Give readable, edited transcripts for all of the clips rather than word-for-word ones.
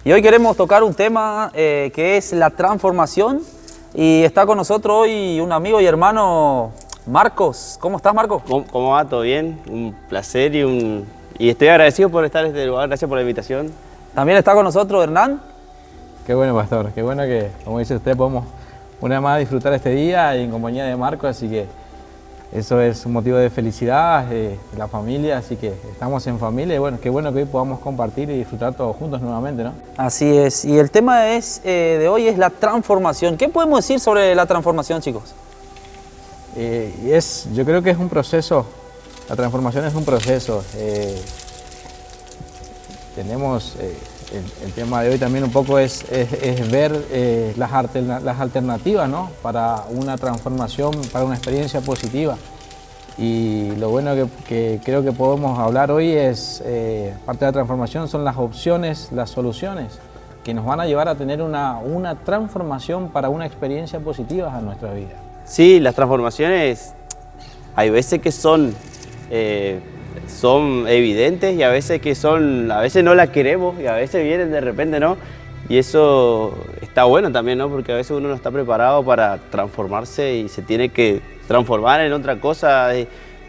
Y hoy queremos tocar un tema que es la transformación. Y está con nosotros hoy un amigo y hermano, Marcos. ¿Cómo estás, Marcos? ¿Cómo va? ¿Todo bien? Un placer y estoy agradecido por estar en este lugar. Gracias por la invitación. También está con nosotros Hernán. Qué bueno, pastor. Qué bueno que, como dice usted, podemos una vez más disfrutar este día en compañía de Marcos. Así que eso es un motivo de felicidad, la familia. Así que estamos en familia y bueno, qué bueno que hoy podamos compartir y disfrutar todos juntos nuevamente, ¿no? Así es. Y el tema de hoy es la transformación. ¿Qué podemos decir sobre la transformación, chicos? Yo creo que es un proceso. La transformación es un proceso. Tenemos el tema de hoy también un poco es ver las alternativas, ¿no? Para una transformación, para una experiencia positiva. Y lo bueno que creo que podemos hablar hoy es, parte de la transformación son las opciones, las soluciones que nos van a llevar a tener una transformación para una experiencia positiva en nuestra vida. Sí, las transformaciones hay veces que son evidentes y a veces a veces no las queremos y a veces vienen de repente, ¿no? Y eso está bueno también, ¿no? Porque a veces uno no está preparado para transformarse y se tiene que transformar en otra cosa.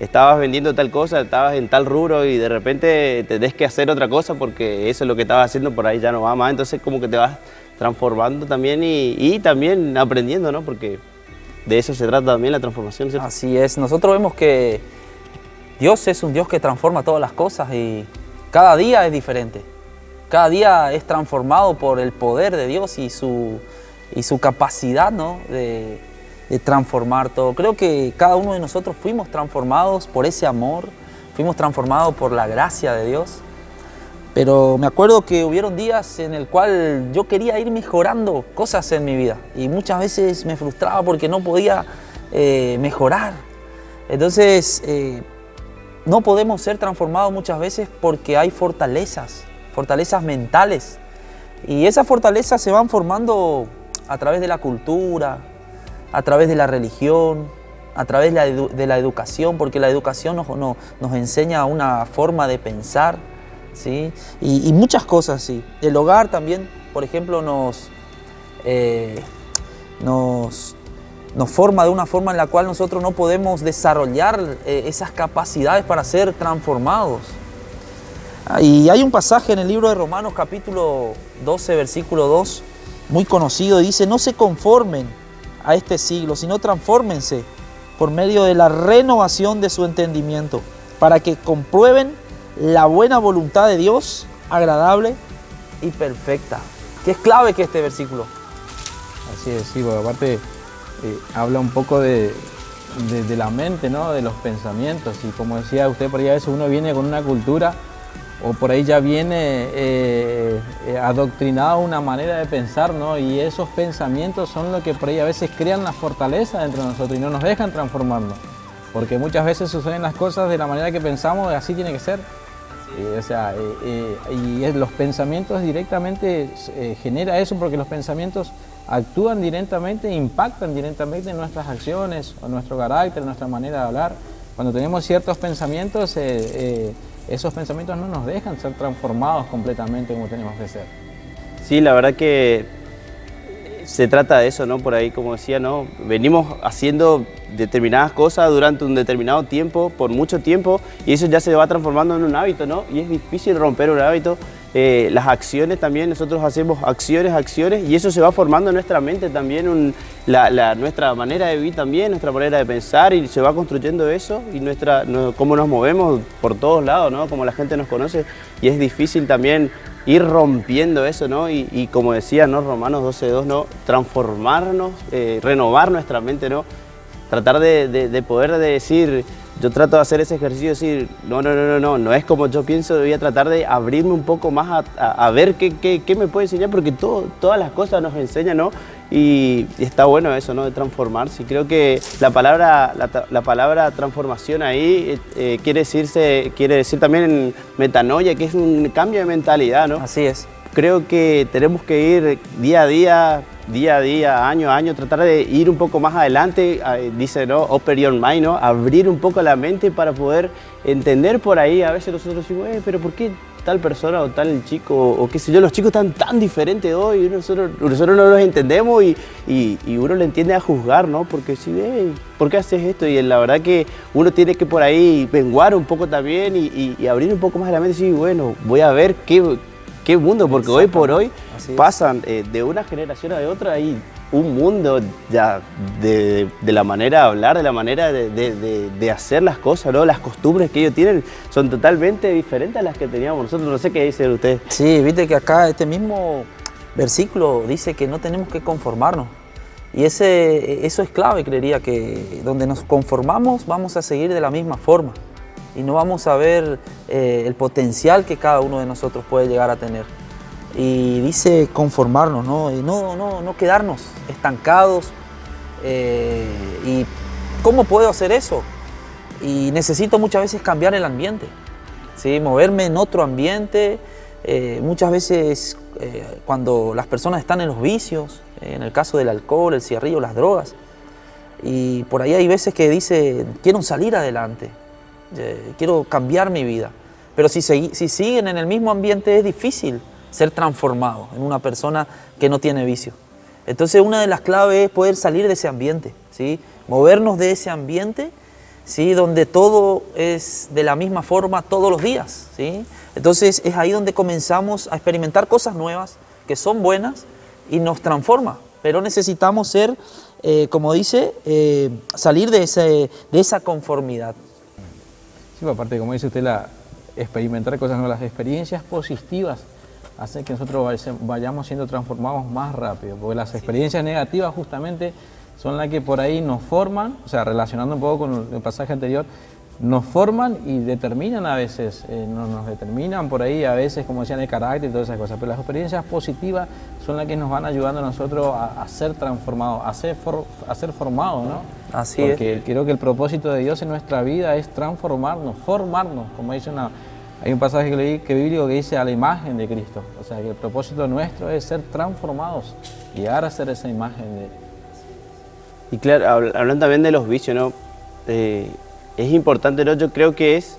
Estabas vendiendo tal cosa, estabas en tal rubro y de repente tenés que hacer otra cosa porque eso es lo que estabas haciendo, por ahí ya no va más. Entonces como que te vas transformando también y también aprendiendo, ¿no? Porque de eso se trata también la transformación, ¿cierto? Así es. Nosotros vemos que Dios es un Dios que transforma todas las cosas y cada día es diferente. Cada día es transformado por el poder de Dios y su capacidad, ¿no? de transformar todo. Creo que cada uno de nosotros fuimos transformados por ese amor, fuimos transformados por la gracia de Dios. Pero me acuerdo que hubieron días en el cual yo quería ir mejorando cosas en mi vida y muchas veces me frustraba porque no podía mejorar. Entonces, no podemos ser transformados muchas veces porque hay fortalezas mentales. Y esas fortalezas se van formando a través de la cultura, a través de la religión, a través de la educación, porque la educación nos enseña una forma de pensar, ¿sí? Y muchas cosas, sí. El hogar también, por ejemplo, nos forma de una forma en la cual nosotros no podemos desarrollar esas capacidades para ser transformados. Y hay un pasaje en el libro de Romanos capítulo 12, versículo 2, muy conocido, dice: no se conformen a este siglo, sino transfórmense por medio de la renovación de su entendimiento, para que comprueben la buena voluntad de Dios, agradable y perfecta. Qué es clave que este versículo. Así es, sí, porque aparte habla un poco de la mente, ¿no? De los pensamientos. Y como decía usted, por ahí a veces uno viene con una cultura o por ahí ya viene adoctrinado a una manera de pensar, ¿no? Y esos pensamientos son lo que por ahí a veces crean la fortaleza dentro de nosotros y no nos dejan transformarnos. Porque muchas veces suceden las cosas de la manera que pensamos, así tiene que ser. Los pensamientos directamente genera eso, porque los pensamientos actúan directamente, impactan directamente en nuestras acciones, en nuestro carácter, en nuestra manera de hablar. Cuando tenemos ciertos pensamientos, esos pensamientos no nos dejan ser transformados completamente como tenemos que ser. Sí, la verdad que se trata de eso, ¿no? Por ahí, como decía, ¿no? Venimos haciendo determinadas cosas durante un determinado tiempo, por mucho tiempo, y eso ya se va transformando en un hábito, ¿no? Y es difícil romper un hábito. Las acciones también, nosotros hacemos acciones, y eso se va formando en nuestra mente también, nuestra manera de vivir también, nuestra manera de pensar, y se va construyendo eso, y cómo nos movemos por todos lados, ¿no? Como la gente nos conoce, y es difícil también ir rompiendo eso, ¿no? Y como decía, ¿no? Romanos 12:2, ¿no? Transformarnos, renovar nuestra mente, ¿no? Tratar de poder decir, yo trato de hacer ese ejercicio, decir, no es como yo pienso, voy a tratar de abrirme un poco más a ver qué me puede enseñar, porque todas las cosas nos enseñan, ¿no? Y está bueno eso, ¿no? De transformarse. Creo que la palabra transformación ahí quiere decir también metanoia, que es un cambio de mentalidad, ¿no? Así es. Creo que tenemos que ir día a día, año a año, tratar de ir un poco más adelante, dice, ¿no? Open your mind, ¿no? Abrir un poco la mente para poder entender por ahí. A veces nosotros decimos, pero ¿por qué tal persona o tal chico, o qué sé yo, los chicos están tan diferentes hoy, nosotros no los entendemos y uno le entiende a juzgar, ¿no? Porque si ve, ¿por qué haces esto? Y la verdad que uno tiene que por ahí menguar un poco también y abrir un poco más la mente y decir, bueno, voy a ver qué mundo, porque hoy por hoy pasan de una generación a otra y un mundo ya de la manera de hablar, de la manera de hacer las cosas, ¿no? Las costumbres que ellos tienen son totalmente diferentes a las que teníamos nosotros. No sé qué dicen ustedes. Sí, viste que acá este mismo versículo dice que no tenemos que conformarnos. Y eso es clave, creería, que donde nos conformamos vamos a seguir de la misma forma. Y no vamos a ver el potencial que cada uno de nosotros puede llegar a tener. Y dice conformarnos, ¿no? Y no quedarnos estancados. ¿Y cómo puedo hacer eso? Y necesito muchas veces cambiar el ambiente, ¿sí? Moverme en otro ambiente. Muchas veces cuando las personas están en los vicios, en el caso del alcohol, el cigarrillo, las drogas, y por ahí hay veces que dice, quiero salir adelante, quiero cambiar mi vida. Pero si siguen en el mismo ambiente es difícil ser transformado en una persona que no tiene vicio. Entonces una de las claves es poder salir de ese ambiente, ¿sí? Movernos de ese ambiente, ¿sí? Donde todo es de la misma forma todos los días, ¿sí? Entonces es ahí donde comenzamos a experimentar cosas nuevas que son buenas y nos transforma. Pero necesitamos ser, como dice, salir de esa conformidad. Sí, aparte, como dice usted, experimentar cosas nuevas, las experiencias positivas hacen que nosotros vayamos siendo transformados más rápido, porque las experiencias negativas justamente son las que por ahí nos forman, o sea, relacionando un poco con el pasaje anterior, nos forman y determinan a veces, nos determinan por ahí a veces, como decían, el carácter y todas esas cosas, pero las experiencias positivas son las que nos van ayudando a nosotros a ser transformados, a ser formados, ¿no? Así es. Porque creo que el propósito de Dios en nuestra vida es transformarnos, formarnos, como dice hay un pasaje que leí que bíblico que dice a la imagen de Cristo, o sea que el propósito nuestro es ser transformados, llegar a ser esa imagen de Él. Y claro, hablando también de los vicios, ¿no? Es importante, ¿no? Yo creo que es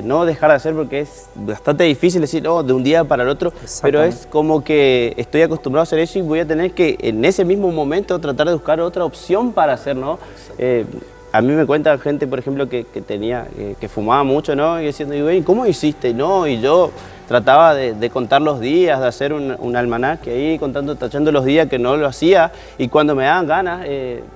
no dejar de hacer, porque es bastante difícil decir, no, de un día para el otro, pero es como que estoy acostumbrado a hacer eso y voy a tener que en ese mismo momento tratar de buscar otra opción para hacer, ¿no? A mí me cuenta gente, por ejemplo, que fumaba mucho, ¿no? Y diciendo, ¿cómo hiciste? No, y yo trataba de contar los días, de hacer un almanaque ahí, tachando los días que no lo hacía, y cuando me daban ganas,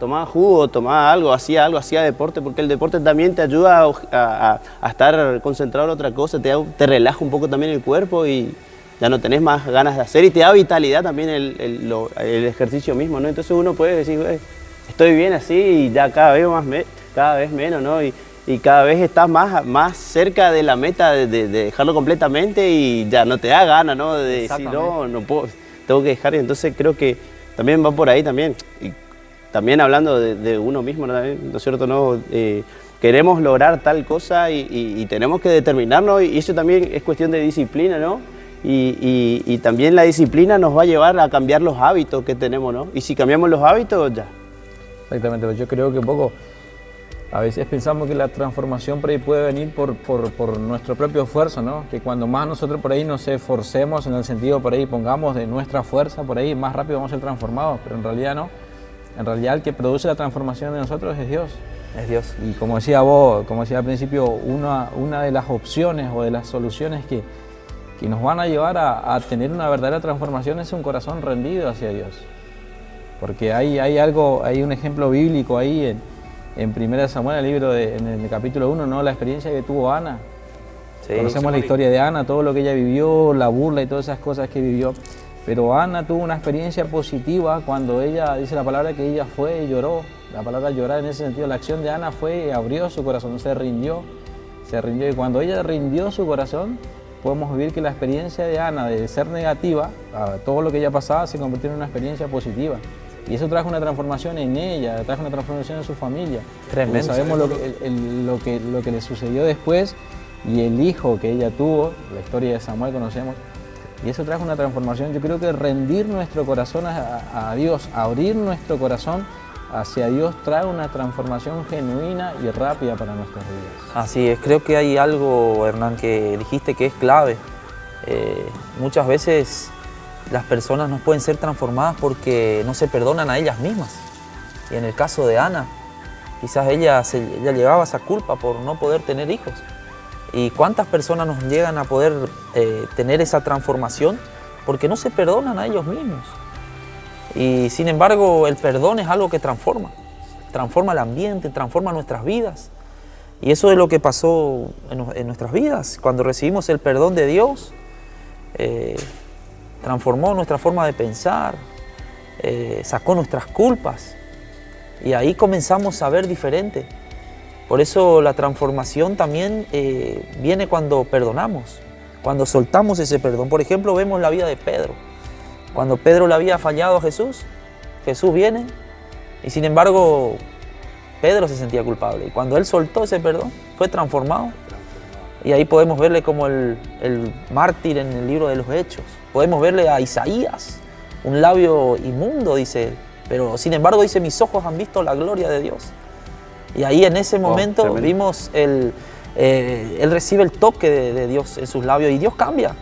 tomaba jugo, tomaba algo, hacía deporte, porque el deporte también te ayuda a estar concentrado en otra cosa, te relaja un poco también el cuerpo y ya no tenés más ganas de hacer, y te da vitalidad también el ejercicio mismo, ¿no? Entonces uno puede decir, estoy bien así y ya cada vez menos, ¿no? Y cada vez estás más cerca de la meta de dejarlo completamente y ya no te da ganas, ¿no? De decir, no puedo, tengo que dejar. Y entonces creo que también va por ahí también. Y también hablando de uno mismo, ¿no es cierto? ¿No? Queremos lograr tal cosa y tenemos que determinarnos, y eso también es cuestión de disciplina, ¿no? Y también la disciplina nos va a llevar a cambiar los hábitos que tenemos, ¿no? Y si cambiamos los hábitos, ya. Exactamente, pues yo creo que un poco, a veces pensamos que la transformación por ahí puede venir por nuestro propio esfuerzo, ¿no? Que cuando más nosotros por ahí nos esforcemos, en el sentido por ahí pongamos de nuestra fuerza, por ahí más rápido vamos a ser transformados, pero en realidad no. En realidad el que produce la transformación de nosotros es Dios. Es Dios. Y como decía vos, como decía al principio, una de las opciones o de las soluciones que nos van a llevar a tener una verdadera transformación es un corazón rendido hacia Dios. Porque hay un ejemplo bíblico ahí en 1 Samuel, en el capítulo 1, ¿no? La experiencia que tuvo Ana. Sí, conocemos la historia de Ana, todo lo que ella vivió, la burla y todas esas cosas que vivió. Pero Ana tuvo una experiencia positiva cuando ella, dice la palabra, que ella fue y lloró. La palabra llorar en ese sentido, la acción de Ana fue y abrió su corazón, se rindió. Y cuando ella rindió su corazón, podemos vivir que la experiencia de Ana de ser negativa, todo lo que ella pasaba, se convirtió en una experiencia positiva. Y eso trajo una transformación en ella, trajo una transformación en su familia. Tremendo. Sabemos lo que le sucedió después y el hijo que ella tuvo, la historia de Samuel conocemos, y eso trajo una transformación. Yo creo que rendir nuestro corazón a Dios, abrir nuestro corazón hacia Dios trae una transformación genuina y rápida para nuestras vidas. Así es, creo que hay algo, Hernán, que dijiste que es clave. Muchas veces las personas no pueden ser transformadas porque no se perdonan a ellas mismas. Y en el caso de Ana, quizás ella llevaba esa culpa por no poder tener hijos. ¿Y cuántas personas nos llegan a poder tener esa transformación porque no se perdonan a ellos mismos? Y sin embargo, el perdón es algo que transforma el ambiente, transforma nuestras vidas. Y eso es lo que pasó en nuestras vidas. Cuando recibimos el perdón de Dios, transformó nuestra forma de pensar, sacó nuestras culpas. Y ahí comenzamos a ver diferente. Por eso la transformación también viene cuando perdonamos, cuando soltamos ese perdón. Por ejemplo, vemos la vida de Pedro. Cuando Pedro le había fallado a Jesús, Jesús viene y sin embargo Pedro se sentía culpable. Y cuando él soltó ese perdón, fue transformado. Y ahí podemos verle como el mártir en el libro de los Hechos. Podemos verle a Isaías, un labio inmundo, dice él. Pero sin embargo dice, mis ojos han visto la gloria de Dios. Y ahí en ese momento vimos, él recibe el toque de Dios en sus labios y Dios cambia.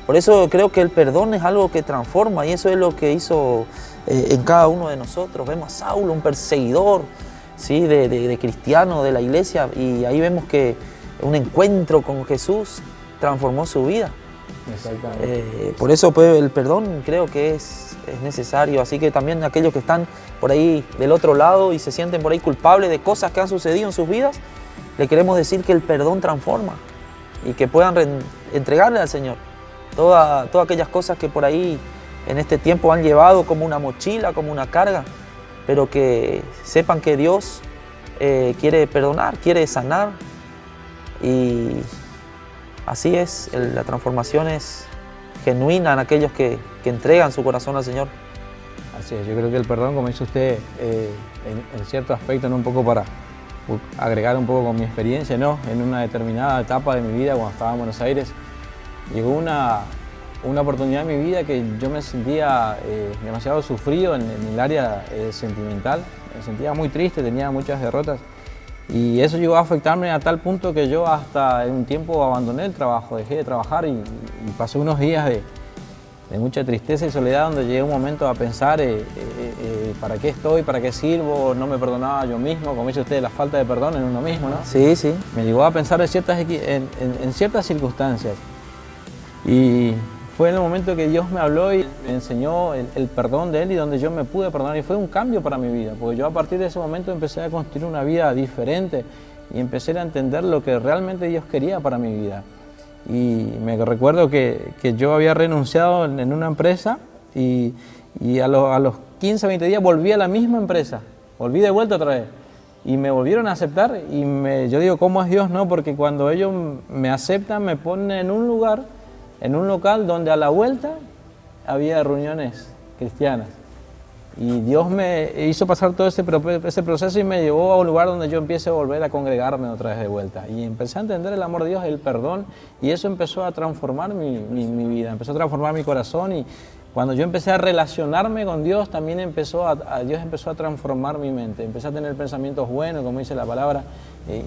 Por eso creo que el perdón es algo que transforma y eso es lo que hizo en cada uno de nosotros. Vemos a Saulo, un perseguidor, ¿sí? de cristianos de la iglesia, y ahí vemos que un encuentro con Jesús transformó su vida. Exactamente. Por eso pues, el perdón creo que es necesario. Así que también aquellos que están por ahí del otro lado y se sienten por ahí culpables de cosas que han sucedido en sus vidas, le queremos decir que el perdón transforma y que puedan entregarle al Señor todas aquellas cosas que por ahí en este tiempo han llevado como una mochila, como una carga, pero que sepan que Dios quiere perdonar, quiere sanar, y así es, la transformación es genuina en aquellos que entregan su corazón al Señor. Así es, yo creo que el perdón, como dice usted, en cierto aspecto, ¿no? Un poco para agregar un poco con mi experiencia, ¿no? En una determinada etapa de mi vida, cuando estaba en Buenos Aires, llegó una oportunidad en mi vida que yo me sentía demasiado sufrido en el área sentimental. Me sentía muy triste, tenía muchas derrotas. Y eso llegó a afectarme a tal punto que yo hasta en un tiempo abandoné el trabajo, dejé de trabajar y pasé unos días de mucha tristeza y soledad, donde llegué un momento a pensar ¿para qué estoy? ¿Para qué sirvo? No me perdonaba yo mismo, como dice usted, la falta de perdón en uno mismo, ¿no? Sí, sí. Me llegó a pensar en ciertas circunstancias. Y fue en el momento que Dios me habló y me enseñó el perdón de Él y donde yo me pude perdonar. Y fue un cambio para mi vida, porque yo a partir de ese momento empecé a construir una vida diferente y empecé a entender lo que realmente Dios quería para mi vida. Y me recuerdo que yo había renunciado en una empresa y a los 15, 20 días volví a la misma empresa, volví de vuelta otra vez. Y me volvieron a aceptar y yo digo, ¿cómo es Dios? No, porque cuando ellos me aceptan, me ponen en un lugar, en un local donde a la vuelta había reuniones cristianas. Y Dios me hizo pasar todo ese proceso y me llevó a un lugar donde yo empiezo a volver a congregarme otra vez de vuelta. Y empecé a entender el amor de Dios, el perdón, y eso empezó a transformar mi vida, empezó a transformar mi corazón. Y cuando yo empecé a relacionarme con Dios, también Dios empezó a transformar mi mente. Empecé a tener pensamientos buenos, como dice la palabra,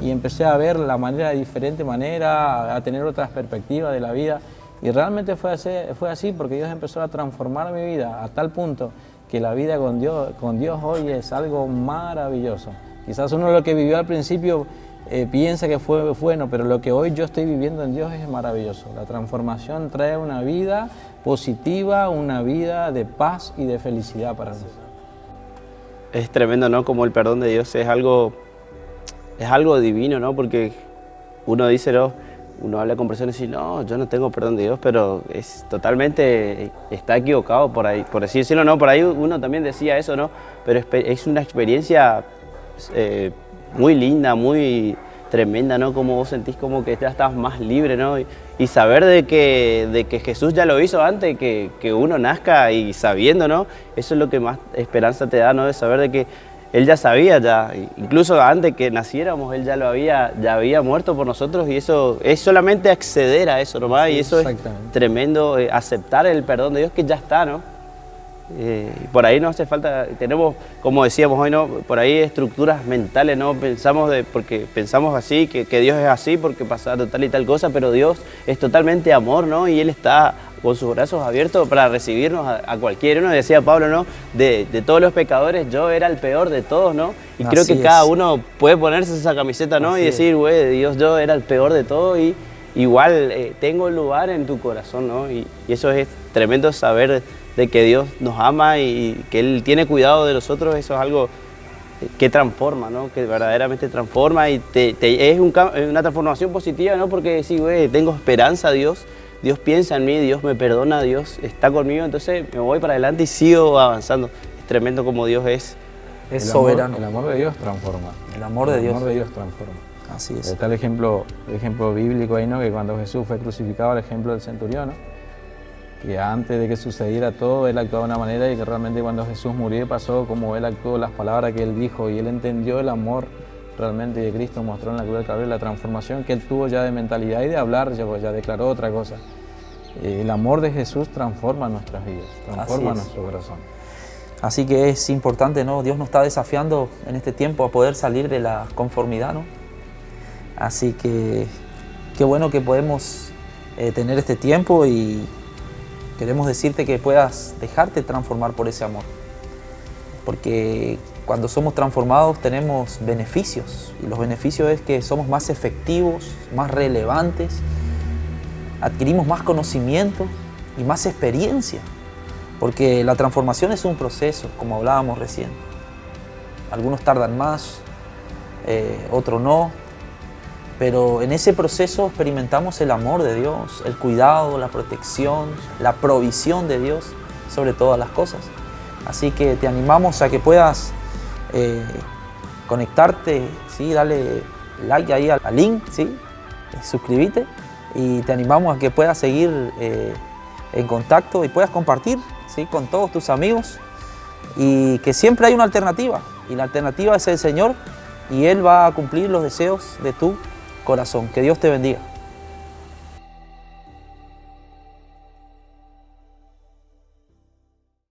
y empecé a ver la manera de diferente manera, a tener otras perspectivas de la vida. Y realmente fue así porque Dios empezó a transformar mi vida a tal punto que la vida con Dios hoy es algo maravilloso. Quizás uno lo que vivió al principio piensa que fue bueno, pero lo que hoy yo estoy viviendo en Dios es maravilloso. La transformación trae una vida positiva, una vida de paz y de felicidad para nosotros. Es tremendo, ¿no? Como el perdón de Dios es algo divino, ¿no? Porque uno dice, ¿no? Uno habla con personas y dice, no, yo no tengo perdón de Dios, pero es totalmente, está equivocado por ahí, por así decirlo, ¿no? Por ahí uno también decía eso, ¿no? Pero es una experiencia muy linda, muy tremenda, ¿no? Como vos sentís como que ya estás más libre, ¿no? Y saber de que Jesús ya lo hizo antes que uno nazca y sabiendo, ¿no? Eso es lo que más esperanza te da, ¿no? De saber de que Él ya sabía, incluso antes que naciéramos, Él ya había muerto por nosotros, y eso es solamente acceder a eso nomás, sí, y eso es tremendo, aceptar el perdón de Dios que ya está, ¿no? Por ahí no hace falta, tenemos, como decíamos hoy, ¿no? Por ahí estructuras mentales, ¿no? Porque pensamos así, que Dios es así, porque pasa tal y tal cosa, pero Dios es totalmente amor, ¿no? Y Él está con sus brazos abiertos para recibirnos a cualquiera. Uno decía Pablo, ¿no? De todos los pecadores, yo era el peor de todos, ¿no? Y creo que cada uno puede ponerse esa camiseta, ¿no? Y decir, güey, Dios, yo era el peor de todos y igual tengo el lugar en tu corazón, ¿no? Y eso es tremendo saber de que Dios nos ama y que Él tiene cuidado de nosotros. Eso es algo que transforma, ¿no? Que verdaderamente transforma y es una transformación positiva, ¿no? Porque decir, güey, tengo esperanza, Dios piensa en mí, Dios me perdona, Dios está conmigo, entonces me voy para adelante y sigo avanzando. Es tremendo como Dios es soberano. El amor de Dios transforma. El amor de Dios transforma. Así es. Está el ejemplo bíblico ahí, ¿no? Que cuando Jesús fue crucificado, el ejemplo del centurión, ¿no? Que antes de que sucediera todo, él actuaba de una manera y que realmente cuando Jesús murió pasó como él actuó, las palabras que él dijo y él entendió el amor realmente de Cristo, mostró en la cruz del Calvario la transformación que él tuvo ya de mentalidad y de hablar, ya declaró otra cosa. El amor de Jesús transforma nuestras vidas, transforma nuestro corazón. Así que es importante, ¿no? Dios nos está desafiando en este tiempo a poder salir de la conformidad, ¿no? Así que qué bueno que podemos tener este tiempo y queremos decirte que puedas dejarte transformar por ese amor. Porque cuando somos transformados tenemos beneficios y los beneficios es que somos más efectivos, más relevantes, adquirimos más conocimiento y más experiencia. Porque la transformación es un proceso, como hablábamos recién. Algunos tardan más, otros no. Pero en ese proceso experimentamos el amor de Dios, el cuidado, la protección, la provisión de Dios sobre todas las cosas. Así que te animamos a que puedas conectarte, ¿sí? Dale like ahí al link, ¿sí? Suscríbete y te animamos a que puedas seguir en contacto y puedas compartir, ¿sí? Con todos tus amigos y que siempre hay una alternativa y la alternativa es el Señor y Él va a cumplir los deseos de tu corazón. Que Dios te bendiga.